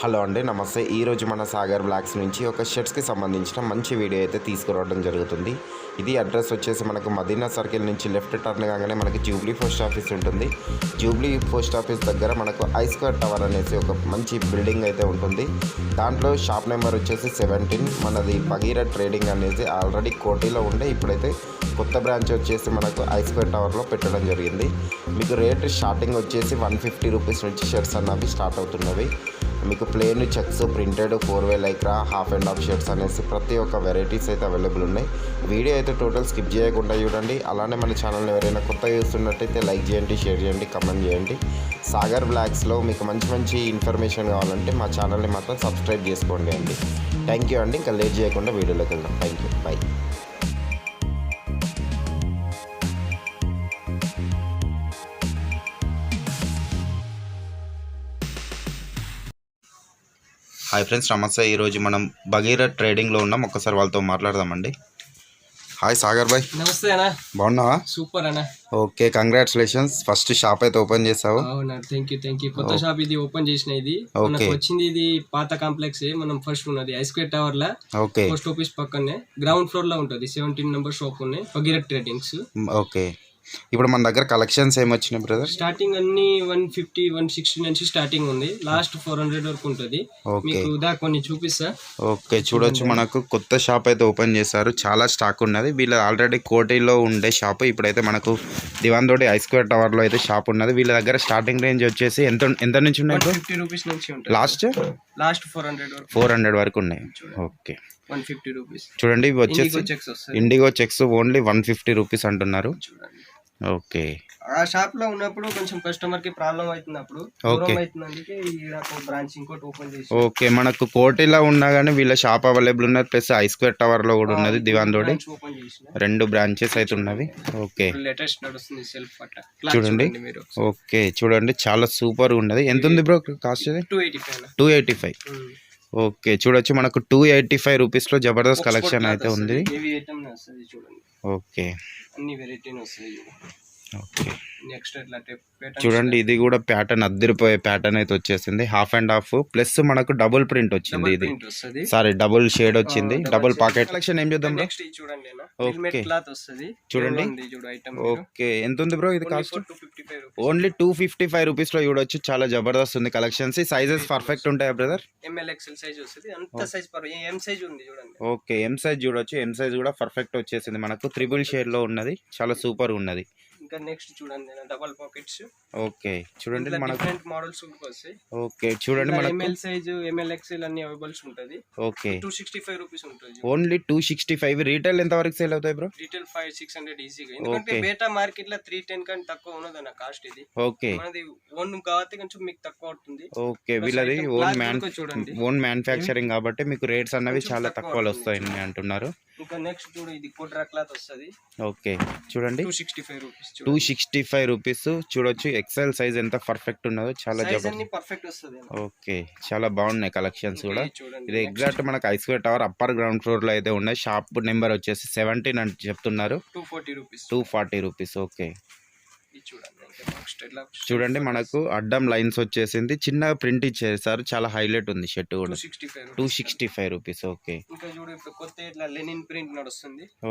Hello అండి, నమస్తే. ఈరోజు మన సాగర్ బ్లాక్స్ నుంచి ఒక షర్ట్స్కి సంబంధించిన మంచి వీడియో అయితే తీసుకురావడం జరుగుతుంది. ఇది అడ్రస్ వచ్చేసి మనకు మదీనా సర్కిల్ నుంచి లెఫ్ట్ టర్న్ కాగానే మనకి జూబ్లీ పోస్ట్ ఆఫీస్ ఉంటుంది. జూబ్లీ పోస్ట్ ఆఫీస్ దగ్గర మనకు ఐస్క్వేర్ టవర్ అనేసి ఒక మంచి బిల్డింగ్ అయితే ఉంటుంది. దాంట్లో షాప్ నెంబర్ వచ్చేసి 17. మనది భగీరథ్ ట్రేడింగ్ అనేది ఆల్రెడీ కోటిలో ఉండే, ఇప్పుడైతే కొత్త బ్రాంచ్ వచ్చేసి మనకు ఐస్క్వేర్ టవర్లో పెట్టడం జరిగింది. మీకు రేట్ స్టార్టింగ్ వచ్చేసి 150 రూపీస్ నుంచి షర్ట్స్ అన్నవి స్టార్ట్ అవుతున్నవి. మీకు ప్లేన్ చెక్స్, ప్రింటెడ్, 4-వే Lycra, half and half shirts అనేసి ప్రతి ఒక్క వెరైటీస్ అయితే అవైలబుల్ ఉన్నాయి. వీడియో అయితే టోటల్ స్కిప్ చేయకుండా చూడండి. అలానే మన ఛానల్ ఎవరైనా కొత్తగా చూస్తున్నట్టయితే లైక్ చేయండి, షేర్ చేయండి, కమెంట్ చేయండి. సాగర్ బ్లాగ్స్లో మీకు మంచి మంచి ఇన్ఫర్మేషన్ కావాలంటే మా ఛానల్ని మాత్రం సబ్స్క్రైబ్ చేసుకోండి అండి. థ్యాంక్ యూ అండి. ఇంకా లేట్ చేయకుండా వీడియోలోకి వెళ్దాం. Thank you, by. Hi friends, నమస్తే. ఈరోజు మనం భగీరథ్ ట్రేడింగ్లో ఉన్నాం. ఒక్కసారి వాళ్ళతో మాట్లాడదామండి. హాయ్ సాగర్ భాయ్. నమస్తే అన్న. బాగున్నావా? సూపర్ అన్న. Okay, congratulations. ఫస్ట్ షాప్ అయితే ఓపెన్ చేసావు. అవునా, థ్యాంక్ యూ. కొత్త షాప్ ఇది ఓపెన్ చేసిన. ఇది మనకు వచ్చింది, ఇది పాత కాంప్లెక్స్. మనం ఫస్ట్ ఉన్నది ఐస్క్వేర్ టవర్ లా, పోస్ట్ ఆఫీస్ పక్కనే గ్రౌండ్ ఫ్లోర్ లో ఉంటది. 17 నెంబర్ షాప్ ఉన్నాయి, భగీరథ్ ట్రేడింగ్స్. ఓకే, ఇప్పుడు మన దగ్గర కలెక్షన్స్ ఏమొచ్చినాయి బ్రదర్? స్టార్టింగ్ అన్ని 150, 160 నుంచి స్టార్టింగ్ ఉంది. లాస్ట్ 400 వరకు ఉంటది. మీకు కొన్ని చూపిస్తా. ఓకే, చూడొచ్చు. మనకు కొత్త షాప్ అయితే ఓపెన్ చేశారు. చాలా స్టాక్ ఉన్నది. వీళ్ళ ఆల్రెడీ కోటిలో ఉండే షాప్, ఇప్పుడైతే మనకు దివాందోడి ఐస్క్వేర్ టవర్ లో అయితే షాప్ ఉన్నది. వీళ్ళ దగ్గర స్టార్టింగ్ రేంజ్ వచ్చేసి ఎంత నుంచి ఉన్నాయి? 150 రూపీస్ నుంచి ఉంటుంది. లాస్ట్ 400 వరకు ఉన్నాయి. Okay, 150 rupees. చూడండి, ఇవి వచ్చేసి ఇండిగో చెక్స్ ఓన్లీ 150 రూపీస్ అంటున్నారు. ఓకే, ఆ షాప్ లో ఉన్నప్పుడు కొంచెం కస్టమర్ కి ప్రాబ్లం అవుతున్నప్పుడు బ్రాంచ్ ఇంకోటి ఓపెన్ చేసి. ఓకే, మనకు కోటిలో ఉన్నా కానీ వీళ్ళ షాప్ అవైలబుల్ ఉన్నది. ప్లస్ ఐస్క్వేర్ టవర్ లో కూడా ఉన్నది. దివాందోడి 2 బ్రాంచెస్ అయితే ఉన్నవి. ఓకే, లేటెస్ట్ నడుస్తుంది సెల్ఫ్ పట్ట. చూడండి. ఓకే, చూడండి, చాలా సూపర్ ఉన్నది. ఎంత ఉంది బ్రో కాస్ట్? 285. ఓకే, చూడొచ్చు. మనకు 285 రూపీస్ లో జబర్దస్త్ కలెక్షన్ అయితే ఉంది. ఓకే, అన్ని వెరైటీ వస్తాయి. ఓకే, చూడండి, ఇది కూడా ప్యాటర్న్ అద్దరిపోయే ప్యాటర్న్ అయితే వచ్చేసింది. హాఫ్ అండ్ హాఫ్ ప్లస్ మనకు డబుల్ ప్రింట్ వచ్చింది. ఇది సారీ డబుల్ షేడ్ వచ్చింది. డబుల్ పాకెట్ కలెక్షన్ ఏం చేద్దాం? ఓకే, చూడండి. ఓకే, ఎంత ఉంది బ్రో ఇది కాస్ట్? ఓన్లీ 255 రూపీస్ లో చూడొచ్చు. చాలా జబర్దస్త్ ఉంది కలెక్షన్స్. సైజెస్ పర్ఫెక్ట్ ఉంటాయా బ్రదర్? ఓకే, ఎం సైజ్ చూడొచ్చు. ఎం సైజ్ కూడా పర్ఫెక్ట్ వచ్చేసింది. మనకు 3 షేడ్ లో ఉన్నది. చాలా సూపర్ ఉన్నది. ఇంకా నెక్స్ట్ చూడండి, డబుల్ పాకెట్స్. ఓకే, చూడండి, మనకు డిఫరెంట్ మోడల్స్ వస్తాయి. ఓకే, చూడండి, మనకు ఎంఎల్ సైజ్, ఎంఎల్ ఎక్స్ఎల్ అన్ని అవైలబుల్స్ ఉంటది. ఓకే, 265 రూపీస్ ఉంటుంది. ఓన్లీ 265. రీటైల్ ఎంత వరకు సేల్ అవుతాయి బ్రో? రీటైల్ 500-600 ఈజీగా. ఎందుకంటే బేటా మార్కెట్ లో 310 కంటే తక్కువ ఉన్నది అన్న కాస్ట్ ఇది. ఓకే, మనది ఓన్ కాబట్టి కొంచెం మీకు తక్కువ అవుతుంది. ఓకే, వీళ్ళది ఓన్ మ్యానుఫ్యాక్చరింగ్ కాబట్టి మీకు రేట్స్ అన్నవి చాలా తక్కువలో వస్తాయని అంటున్నారు. ఇంకా నెక్స్ట్ చూడు, ఇది కోట్రా క్లాత్ వస్తుంది. ఓకే, చూడండి, 265 రూపీస్. 265 రూపీస్ చూడొచ్చు. ఎక్సెల్ సైజ్ ఎంత పర్ఫెక్ట్ ఉన్నదో. చాలా పర్ఫెక్ట్ వస్తుంది. ఓకే, చాలా బాగున్నాయి కలెక్షన్స్ కూడా. ఇది ఎగ్జాక్ట్ మనకు ఐస్క్వేర్ టవర్ అప్పర్ గ్రౌండ్ ఫ్లోర్ లో అయితే ఉన్నాయి. షాప్ నెంబర్ వచ్చేసి 17 అని చెప్తున్నారు. 240 రూపీస్. ఓకే, చూడండి, మనకు అడ్డం లైన్స్ వచ్చేసింది. చిన్నగా ప్రింట్ ఇచ్చేసారు. చాలా హైలైట్ ఉంది షర్ట్ కూడా. 265 రూపీస్. ఓకే,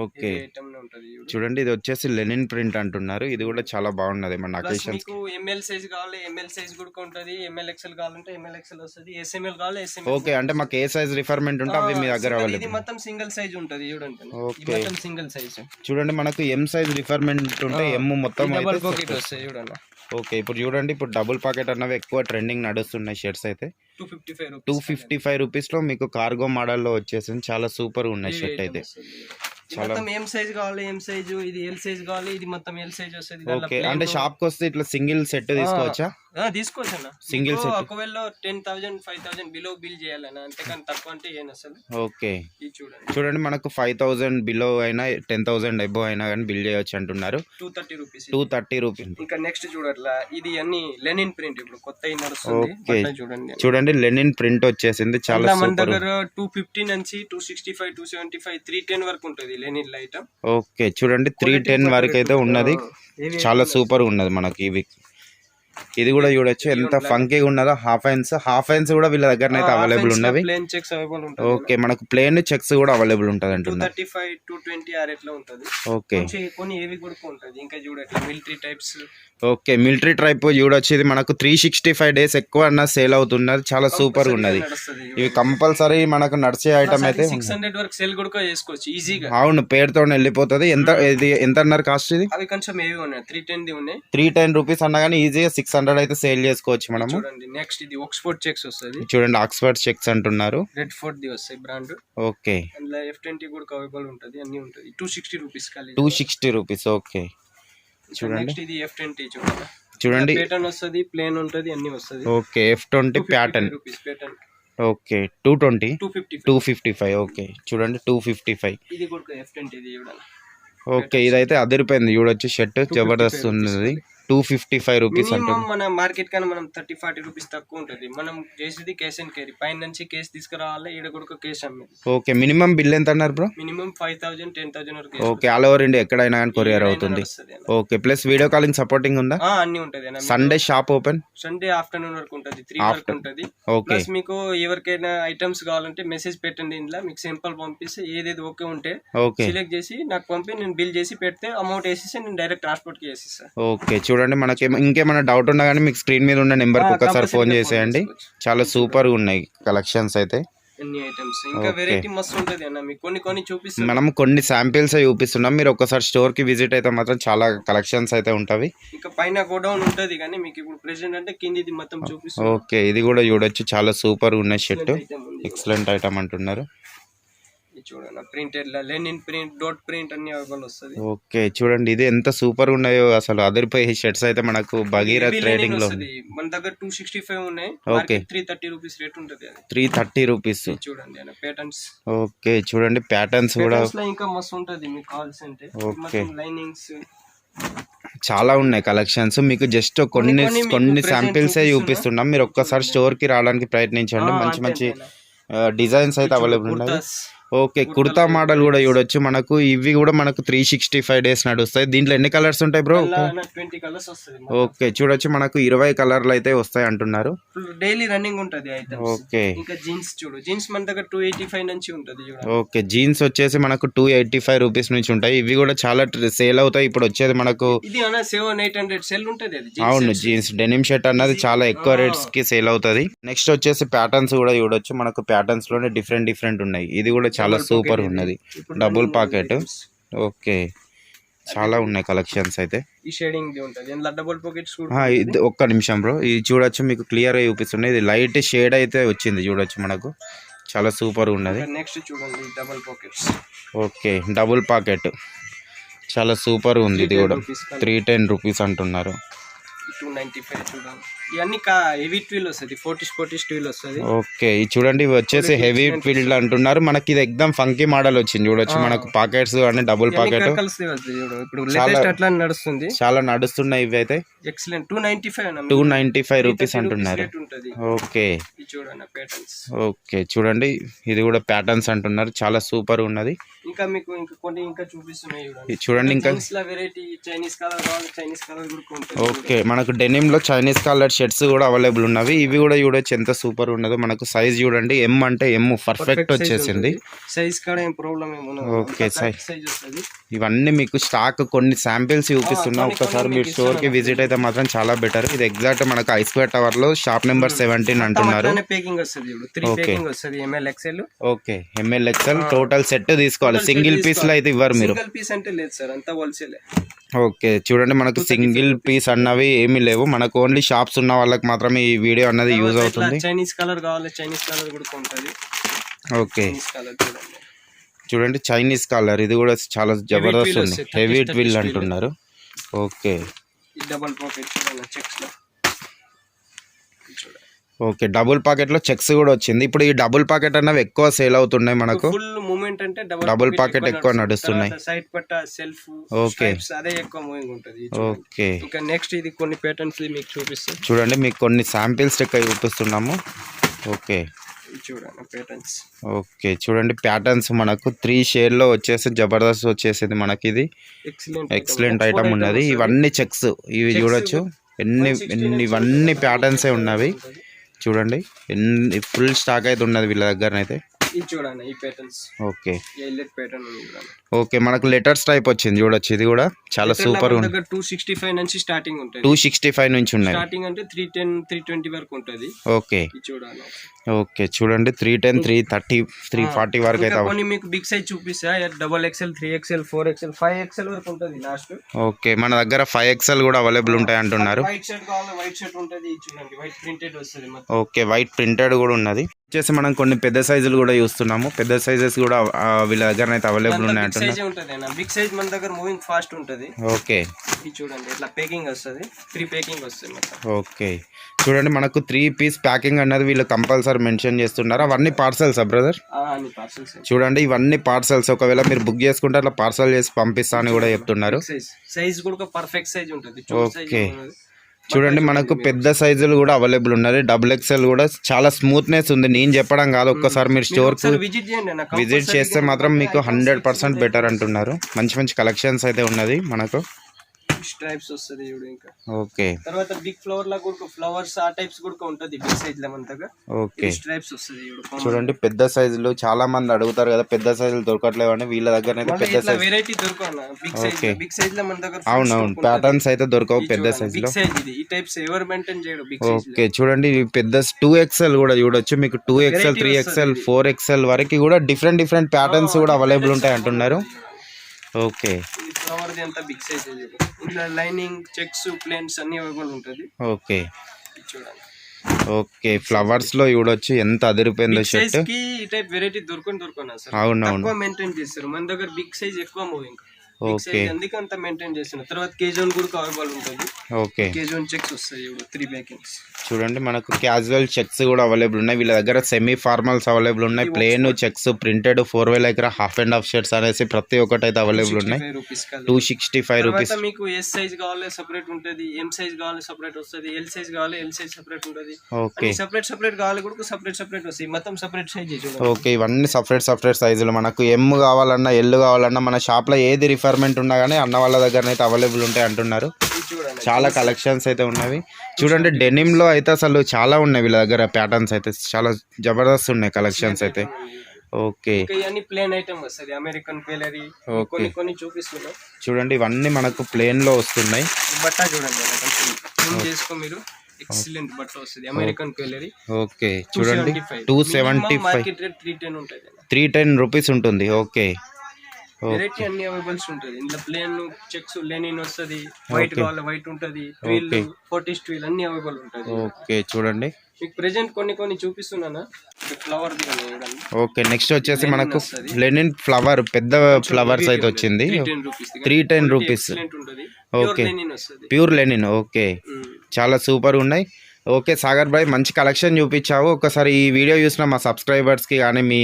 ఓకే, చూడండి, ఇది వచ్చేసి లెనిన్ ప్రింట్ అంటున్నారు. ఇది కూడా చాలా బాగున్నది. మన అకేషన్ ఎంఎల్ సైజ్ కావాలి, ఎంఎల్ సైజ్ కూడా ఉంటది. ఎంఎల్ ఎక్స్ఎల్ కావాలంటే ఎంఎల్ ఎక్స్ఎల్ వస్తుంది. ఎస్ఎంఎల్ కావాలి, ఎస్ఎంఎల్. ఓకే, అంటే మాకు ఏ సైజ్ రిఫర్మెంట్ ఉంటే అవి మీ దగ్గర ఇది మొత్తం సింగిల్ సైజ్ ఉంటది. చూడండి, ఓకే, సింగిల్ సైజ్. చూడండి, మనకు ఎం సైజ్ రిఫర్మెంట్ ఉంటే ఎం మొత్తం చూడండి. ఓకే, ఇప్పుడు చూడండి, ఇప్పుడు డబుల్ పాకెట్ అన్నవి ఎక్కువ ట్రెండింగ్ నడుస్తున్నాయి షర్ట్స్ అయితే. 255 రూపీస్ లో మీకు కార్గో మోడల్ లో వచ్చేసింది. చాలా సూపర్ ఉన్నాయి షర్ట్ అయితే. మొత్తం ఎం సైజ్ కావాలి, ఎం సైజ్. ఇది ఎల్ సైజ్ కావాలి, ఇది మొత్తం ఎల్ సైజ్ వస్తుంది. ఓకే, అంటే షాప్ కి వస్తే ఇట్లా సింగిల్ సెట్ తీసుకోవచ్చా? తీసుకోవచ్చు అన్న. సింగిల్ సెట్ ఒకవేళ 10,000 5,000 బిలో బిల్ చేయాలన్న, అంతేకాని తక్కువ అంటే ఏం అసలు. ఓకే, చూడండి, మనకు 5,000 బిలో అయినా 10,000 అబోవ్ అయినా కానీ బిల్ చేయొచ్చు అంటున్నారు. 230 రూపీస్. ఇంకా నెక్స్ట్ చూడట్లా, ఇది అన్ని లెనిన్ ప్రింట్ ఇప్పుడు కొత్త నడుస్తుంది. చూడండి, లెనిన్ ప్రింట్ వచ్చేసింది. చాలా మన దగ్గర 250 నుంచి 265, 275, 310 వరకు ఉంటుంది లెనిన్ ఐటమ్. ఓకే, చూడండి, 310 వరకు అయితే ఉన్నది. చాలా సూపర్ ఉన్నది మనకి. ఇవి ఇది కూడా చూడొచ్చు ఎంత ఫంకీగా ఉన్నదో. హాఫ్ హ్యాండ్స్ కూడా వీళ్ళ దగ్గర అయితే అవైలబుల్ ఉన్నవి. ప్లేన్ చెక్స్ అవైలబుల్ ఉంటాయి. ఓకే, మనకు ప్లేన్ చెక్స్ కూడా అవైలబుల్ ఉంటుంది అంటున్నారు. 235 220 ఆ రేట్ లో ఉంటది. ఓకే, కొన్ని ఏవి కూడా ఉంటది. ఇంకా చూడట్లే military types. Okay, military type చూడొచ్చు. ఇది మనకు 365 days ఎక్కువ అన్న సేల్ అవుతున్నది. చాలా సూపర్ గా ఉన్నది. ఇవి కంపల్సరీ మనకు నడిచే ఐటమ్ అయితే 600 వరకు సేల్ కూడా చేసుకోవచ్చు ఈజీగా. అవును, పేరుతో వెళ్ళిపోతుంది. ఎంత అన్నారు కాస్ట్? ఇది అవి కొంచెం ఏవి ఉన్నాయి 310 ఉన్నాయి. 310 రూపీస్ అన్నా కానీ ఈజీగా 600 అయితే సేల్ చేసుకోవచ్చు మనము. చూడండి నెక్స్ట్ ఇది ఆక్స్ఫోర్డ్ చెక్స్ వస్తుంది. చూడండి ఆక్స్ఫర్డ్ చెక్స్ అంటున్నారు. రెడ్ ఫోర్ట్ ది వస్తాయి బ్రాండ్. ఓకే, అందులో F20 కూడా అవైలబుల్ ఉంటుంది. అన్ని ఉంటుంది. 260 రూపీస్ ఖాళీ. 260 రూపీస్. ఓకే, చూడండి నెక్స్ట్ ఇది F20 చూడండి ప్యాటర్న్ వస్తుంది. ప్లేన్ ఉంటుంది, అన్ని వస్తుంది. Okay, F20 pattern. Pattern okay, 220 255 255. Okay, చూడండి 255. ఇది కూడా F20 ఇది చూడండి. ఓకే, ఇదైతే అదిరిపోయింది చూడొచ్చు. షర్ట్ జబర్దస్త్ ఉన్నది. 255 రూపీస్ అంటుంది. మన మార్కెట్ కన్నా మనం 30-40 రూపీస్ తక్కువ ఉంటుంది. మనం చేసేది కేష్ అండ్ క్యారీ. పైన నుంచి కేసు తీసుకురావాలి, ఈడ కూడా కేష్ అమ్మేది. ఓకే, మినిమం బిల్ ఎంత అన్నారు బ్రో? మినిమం 5000 10,000 వరకు. ఓకే, ఆల్ ఓవర్ ఇండియా ఎక్కడైనా కానీ కొరియర్ అవుతుంది. Okay, plus video calling supporting ఉందా? అన్ని ఉంటుంది. Sunday shop open? Sunday afternoon వరకు ఉంటుంది, 3 వరకు ఉంటుంది. ఓకే, మీకు ఎవరికైనా ఐటమ్స్ కావాలంటే మెసేజ్ పెట్టండి. ఇంట్లో మీకు సింపుల్ పంపిస్తే ఏదేది ఓకే ఉంటే సెలెక్ట్ చేసి నాకు పంపి నేను బిల్ చేసి పెడితే అమౌంట్ వేసేసి నేను డైరెక్ట్ ట్రాన్స్పోర్ట్ కి వేసిస్తాను. ఓకే, చూడండి మనకి ఇంకేమైనా డౌట్ ఉన్నా కానీ మీకు స్క్రీన్ మీద ఉన్న నెంబర్కి ఒకసారి ఫోన్ చేసేయండి. చాలా సూపర్ గా ఉన్నాయి కలెక్షన్స్ అయితే. అన్ని ఐటమ్స్ ఇంకా వెరైటీ మస్తు ఉంటది అన్న. మీకు కొన్ని చూపిస్తాం. మనం కొన్ని శాంపిల్స్ చూపిస్తున్నాం. మీరు ఒకసారి స్టోర్ కి విజిట్ అయితే మాత్రం చాలా కలెక్షన్స్ అయితే ఉంటాయి. ఇంకా పైన గోడౌన్ ఉంటది కానీ మీకు ఇప్పుడు ప్రెజెంట్ అంటే కిందిది మొత్తం చూపిస్తాం. ఓకే, ఇది కూడా చూడొచ్చు. చాలా సూపర్ గా ఉన్నాయి షర్ట్. ఎక్సలెంట్ ఐటమ్ అంటున్నారు. చూడండి printed Lenin print, dot print అన్ని అవైలబుల్ వస్తది. ఓకే, చూడండి ఇది ఎంత సూపర్ ఉన్నాయో అసలు. అదిరిపోయే షర్ట్స్ అయితే మనకు భగీరథ్ ట్రేడింగ్ లో మన దగ్గర 265 ఉన్నాయి. ఓకే, 330 రూపీస్ రేట్ ఉంటది. 330 రూపీస్. చూడండి అన్న ప్యాటర్న్స్. ఓకే, చూడండి ప్యాటర్న్స్ కూడా ఇంకా మస్తు ఉంటది మీకు కావాల్సింటే. ఓకే, లైనింగ్స్ చాలా ఉన్నాయి కలెక్షన్స్. మీకు జస్ట్ కొన్ని శాంపిల్స్ చూపిస్తున్నాం. మీరు ఒక్కసారి స్టోర్ కి రావడానికి ప్రయత్నించండి. మంచి డిజైన్స్ అయితే అవైలబుల్ ఉన్నాయి. ఓకే, కుర్తా మోడల్ కూడా చూడొచ్చు మనకు. ఇవి కూడా మనకు 365 days నడుస్తాయి. దీంట్లో ఎన్ని కలర్స్ ఉంటాయి బ్రో? 20 కలర్స్ వస్తాయి. ఓకే, చూడొచ్చు మనకు 20 కలర్లు అయితే వస్తాయి అంటున్నారు. డైలీ రన్నింగ్ ఉంటది ఐటమ్స్. ఓకే, ఇంకా జీన్స్ చూడు. జీన్స్ మన దగ్గర 285 నుంచి ఉంటది. ఓకే, జీన్స్ వచ్చేసి మనకు 285 రూపీస్ నుంచి ఉంటాయి. ఇవి కూడా చాలా సేల్ అవుతాయి. ఇప్పుడు వచ్చేది మనకు ఇది 700-800 సేల్ ఉంటది. అవును, జీన్స్ డెనిమ్ షర్ట్ అన్నది చాలా ఎక్కువ రేట్స్ కి సేల్ అవుతుంది. నెక్స్ట్ వచ్చేసి ప్యాటర్న్స్ కూడా చూడొచ్చు. మనకు ప్యాటర్న్స్ లోనే డిఫరెంట్ ఉన్నాయి. ఇది కూడా చాలా సూపర్ ఉన్నది. Double pocket. ఓకే, చాలా ఉన్నాయి కలెక్షన్స్ అయితే. ఈ షేడింగ్ ఉంటది. ఇందులో డబుల్ పాకెట్స్ కూడా. ఇది ఒక్క నిమిషం బ్రో, ఇది చూడొచ్చు. మీకు క్లియర్ గా చూపిస్తుంది. ఇది లైట్ షేడ్ అయితే వచ్చింది చూడొచ్చు మనకు. చాలా సూపర్ ఉన్నది. నెక్స్ట్ చూడండి double pockets. Okay, double pocket చాలా సూపర్ ఉంది. ఇది కూడా 310 రూపీస్ అంటున్నారు. 295 చూడండి. ఇవన్నీ హెవీ ట్విల్ వస్తుంది. 40 ట్విల్ వస్తుంది. ఓకే, ఇది చూడండి. ఇవి వచ్చేసి హెవీ ట్విల్ అంటున్నారు. మనకి ఇది ఎక్దమ్ ఫంకీ మోడల్ వచ్చింది చూడొచ్చు. మనకు పాకెట్స్ అంటే డబుల్ పాకెట్ అట్లా నడుస్తుంది. చాలా నడుస్తున్నాయి ఇవి అయితే. ఎక్సలెంట్. 295 రూపీస్ అంటున్నారు. ఓకే, ఓకే, చూడండి ఇది కూడా ప్యాటర్న్స్ అంటున్నారు. చాలా సూపర్ ఉన్నది. ఇంకా మీకు ఇంకా చూపిస్తున్నాయి చూడండి. ఇంకా వెరైటీ చైనీస్ కలర్ కావాలి, చైనీస్ కలర్ కూడా ఉంటుంది. ఓకే, మనకు డెనిమ్ లో చైనీస్ కలర్ షర్ట్స్ కూడా అవైలబుల్ ఉన్నవి. ఇవి కూడా చూడొచ్చు ఎంత సూపర్ ఉన్నదో. మనకు సైజ్ చూడండి. ఎం అంటే ఎం పర్ఫెక్ట్ వచ్చేసింది. సైజ్ కూడా ఏం ప్రాబ్లం ఏం ఉండదు. ఓకే, సైజ్ ఇవన్నీ మీకు స్టాక్ కొన్ని శాంపిల్స్ చూపిస్తున్నా. ఒక్కసారి మీరు స్టోర్ కి విజిట్ అయితే మాత్రం చాలా బెటర్. ఇది ఎగ్జాక్ట్ మనకు ఐస్క్వేర్ టవర్ లో షాప్ నెంబర్ 17 అంటున్నారు. Okay, okay, ML XL total set తీసుకోవాలి. సింగిల్ పీస్ లో అయితే ఇవ్వరు మీరు. ఓకే, చూడండి మనకు సింగిల్ పీస్ అన్నవి ఏమీ లేవు. మనకు ఓన్లీ షాప్స్ ఉన్న వాళ్ళకి మాత్రమే ఈ వీడియో అన్నది యూజ్ అవుతుంది. చైనీస్ కలర్ కావాలి, చైనీస్ కలర్ కూడా ఉంటుంది. ఓకే, చూడండి చైనీస్ కలర్. ఇది కూడా చాలా జబర్దస్త్ ఉంది. హెవీ ట్విల్ అంటున్నారు. ఓకే, డబుల్ పాకెట్ చెక్స్ లో. ఓకే, డబుల్ పాకెట్ లో చెక్స్ కూడా వచ్చింది. ఇప్పుడు ఈ డబుల్ పాకెట్ అన్నవి ఎక్కువ సేల్ అవుతున్నాయి మనకు. ఫుల్ మూవ్మెంట్ అంటే డబుల్ పాకెట్ ఎక్కువ నడుస్తున్నాయి. సైడ్ పట్ట సెల్ఫ్. ఓకే, అదే ఎక్కువ మూవింగ్ ఉంటది. ఓకే, ఇంకా నెక్స్ట్ ఇది కొన్ని ప్యాటర్న్స్ మీకు చూపిస్తాను. చూడండి, మీకు కొన్ని శాంపిల్స్ ఎక్కువ చూపిస్తున్నాము. ఓకే, చూడండి ప్యాటర్న్స్. ఓకే, చూడండి ప్యాటర్న్స్ మనకు 3 షేడ్ లో వచ్చేసి జబర్దస్త్ వచ్చేసింది మనకి. ఇది ఎక్సలెంట్ ఐటమ్ ఉన్నది. ఇవన్నీ చెక్స్. ఇవి చూడొచ్చు. ఇవన్నీ ప్యాటర్న్సే ఉన్నవి చూడండి. ఫుల్ స్టాక్ అయితే ఉన్నది వీళ్ళ దగ్గరనైతే. ఇది చూడండి ఈ ప్యాటర్న్స్. ఓకే ఎయిలెట్ ప్యాటర్న్ ఉంది చూడండి. ఓకే మనకు లెటర్స్ టైప్ వచ్చింది చూడొచ్చు. ఇది కూడా చాలా సూపర్ ఉంది. 265 నుంచి స్టార్టింగ్ ఉంటుంది. 265 నుంచి ఉన్నాయి. స్టార్టింగ్ అంటే 310 320 వరకు ఉంటుంది. ఓకే చూడండి. ఓకే చూడండి 310 330 340 వరకు అయితే. కొన్ని మీకు బిగ్ సైజ్ చూపిస్తా. XXL 3XL 4XL 5XL వరకు ఉంటుంది లాస్ట్. ఓకే మన దగ్గర 5XL కూడా అవైలబుల్ ఉంటాయి అంటున్నారు. వైట్ షర్ట్ కావాలి, వైట్ షర్ట్ ఉంటుంది చూడండి. వైట్ ప్రింటెడ్ వస్తుంది మొత్తం. ఓకే వైట్ ప్రింటెడ్ కూడా ఉన్నది. వచ్చేసి మనం కొన్ని పెద్ద సైజులు కూడా చూస్తున్నాము. పెద్ద సైజెస్ కూడా వీళ్ళ దగ్గర అయితే అవైలబుల్ ఉన్నాయి అంటున్నారు. బిగ్ సైజ్ మన దగ్గర మూవింగ్ ఫాస్ట్ ఉంటుంది. ఓకే ఇది చూడండి ఇట్లా ప్యాకింగ్ వస్తుంది. 3 ప్యాకింగ్ వస్తుంది మొత్తం. ఓకే చూడండి మనకు 3 పీస్ ప్యాకింగ్ అన్నది వీళ్ళు కంపల్సరీ మెన్షన్ చేస్తున్నారు. అవన్నీ పార్సల్సా బ్రదర్? చూడండి ఇవన్నీ పార్సల్స్. ఒకవేళ మీరు బుక్ చేసుకుంటే అట్లా పార్సల్ చేసి పంపిస్తా అని కూడా చెప్తున్నారు. సైజ్ కూడా పర్ఫెక్ట్ సైజ్ ఉంటుంది. ఓకే చూడండి మనకు పెద్ద సైజులు కూడా అవైలబుల్ ఉన్నాయి. XXL కూడా చాలా స్మూత్నెస్ ఉంది. నేను చెప్పడం కాదు, ఒక్కసారి మీరు స్టోర్ కు విజిట్ చేస్తే మాత్రం మీకు 100% బెటర్ అంటున్నారు. మంచి మంచి కలెక్షన్స్ అయితే ఉన్నది మనకు. స్ట్రైప్స్ వస్తది చూడు. ఇంకా ఓకే తర్వాత బిగ్ ఫ్లవర్ లా కూడా ఫ్లవర్స్ ఆ టైప్స్ కూడా ఉంటది బిగ్ సైజ్ లో మనతగా. ఓకే స్ట్రైప్స్ వస్తది చూడు. చూడండి పెద్ద సైజులు చాలా మంది అడుగుతారు కదా, పెద్ద సైజులు దొరకట్లేవు అని వీళ్ళ దగ్గర అయితే పెద్ద సైజ్ వెరైటీ దొరకనా. బిగ్ సైజ్ లో మన దగ్గర అవునవును ప్యాటర్న్స్ అయితే దొరకవు పెద్ద సైజ్ లో. బిగ్ సైజ్ ఇది ఈ టైప్స్ ఎవర్ మెయింటైన్ చేయరు బిగ్ సైజ్. ఓకే చూడండి పెద్ద 2XL కూడా చూడొచ్చు మీకు. 2XL 3XL 4XL వరకు కూడా డిఫరెంట్ ప్యాటర్న్స్ కూడా అవైలబుల్ ఉంటాయి అంటున్నారు. ఓకే ఫ్లవర్ ది అంతా బిగ్ సైజ్ ఇలా లైనింగ్ చెక్స్ ప్లేన్స్ అన్ని అవైలబుల్ ఉంటుంది. ఓకే చూడండి. ఓకే ఫ్లవర్స్ లో చూడొచ్చు ఎంత అదిరిపోయిందో షర్ట్. ఈ టైప్ వెరైటీ దొరకను అసలు. అవునవును ఎక్కువ మెయింటైన్ చేస్తారు మన దగ్గర. బిగ్ సైజ్ ఎక్కువ మూవింగ్. ఓకే అందుకే అంత మెయింటైన్ చేస్తున్నారు. తర్వాత కేజోన్ కూడా అవైలబుల్ ఉంటుంది. ఓకే కేజోన్ చెక్స్ వస్తాయి 3 ప్యాకింగ్స్. చూడండి మనకు క్యాజువల్ చెక్స్ కూడా అవైలబుల్ ఉన్నాయి వీళ్ళ దగ్గర. సెమీ ఫార్మల్స్ అవైలబుల్ ఉన్నాయి. ప్లేన్ చెక్స్ ప్రింటెడ్ 4 దగ్గర హాఫ్ అండ్ హాఫ్ షర్ట్స్ అనేసి ప్రతి ఒక్కటి అయితే అవైలబుల్ ఉన్నాయి. 265 రూపీస్. మీకు ఎస్ సైజ్ కావాలి సెపరేట్ ఉంటుంది, ఎం సైజ్ కావాలి సెపరేట్ వస్తుంది, ఎల్ సైజ్ కావాలి ఎల్ సైజ్ సెపరేట్ ఉంటుంది. ఓకే సెపరేట్ కావాలి కూడా సెపరేట్ వస్తాయి మొత్తం సెపరేట్ సైజ్. ఓకే ఇవన్నీ సెపరేట్ సైజులు. మనకు ఎమ్ కావాలన్నా ఎల్ కావాలన్నా మన షాప్ లో ఏది రిక్వైర్మెంట్ ఉన్నా కానీ అన్న వాళ్ళ దగ్గర అయితే అవైలబుల్ ఉంటాయి అంటున్నారు. చాలా కలెక్షన్స్ అయితే ఉన్నవి చూడండి. డెనిమ్ లో అయితే అసలు చాలా ఉన్నాయి వీళ్ళ దగ్గర. ప్యాటర్న్స్ అయితే చాలా జబర్దస్త్ ఉన్నాయి కలెక్షన్స్ అయితే. ఓకే ప్లేన్ ఐటమ్ వస్తుంది అమెరికన్ టైలరీ. ఓకే కొన్ని చూపిస్తున్నా చూడండి ఇవన్నీ మనకు ప్లేన్ లో వస్తున్నాయి. బట్ట చూడండి చేసుకో మీరు. ఎక్సలెంట్ బట్ట వస్తుంది అమెరికన్ టైలరీ. ఓకే చూడండి 275 మార్కెట్ రేట్ 310 ఉంటుంది. 310 రూపీస్ ఉంటుంది. ఓకే వెరైటీ అన్ని అవైలబుల్స్ ఉంటుంది. ఇందులో ప్లేన్ చెక్స్ లెనిన్ వస్తుంది, వైట్ కావాలి వైట్ ఉంటుంది, ట్విల్ 40 ట్విల్ అన్ని అవైలబుల్ ఉంటుంది. ఓకే చూడండి మీకు ప్రెజెంట్ కొన్ని చూపిస్తున్నానా ఫ్లవర్. ఓకే నెక్స్ట్ వచ్చేసి మనకు లెనిన్ ఫ్లవర్ పెద్ద ఫ్లవర్స్ అయితే వచ్చింది. 310 rupees. Okay pure linen. Okay చాలా సూపర్ ఉన్నాయి. ఓకే సాగర్ భాయ్ మంచి కలెక్షన్ చూపించావు. ఒకసారి ఈ వీడియో చూసిన మా సబ్స్క్రైబర్స్కి కానీ మీ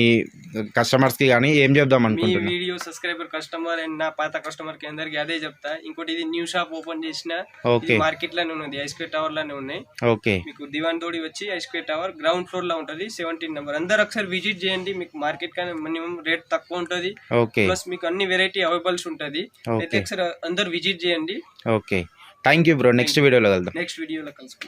కస్టమర్స్కి కానీ ఏం చెప్దాం అనుకుంటున్నాను? వీడియో సబ్స్క్రైబర్ కస్టమర్ అండ్ నా పాత కస్టమర్కి అందరికి అదే చెప్తా. ఇంకోటి ఇది న్యూ షాప్ ఓపెన్ చేసిన మార్కెట్ లోనే ఉన్నది, ఐస్క్వేర్ టవర్ లోనే ఉన్నాయి. ఓకే మీకు దివాందోడి వచ్చి ఐస్క్వేర్ టవర్ గ్రౌండ్ ఫ్లోర్ లో ఉంటుంది 17 నెంబర్. అందరు ఒకసారి విజిట్ చేయండి. మీకు మార్కెట్ కానీ మినిమం రేట్ తక్కువ ఉంటుంది. ప్లస్ మీకు అన్ని వెరైటీ అవైలబుల్స్ ఉంటుంది. అయితే ఒకసారి అందరు విజిట్ చేయండి. Okay thank you bro. Next వీడియోలో కలుద్దాం. నెక్స్ట్ వీడియోలో కలుసుకుంటాం.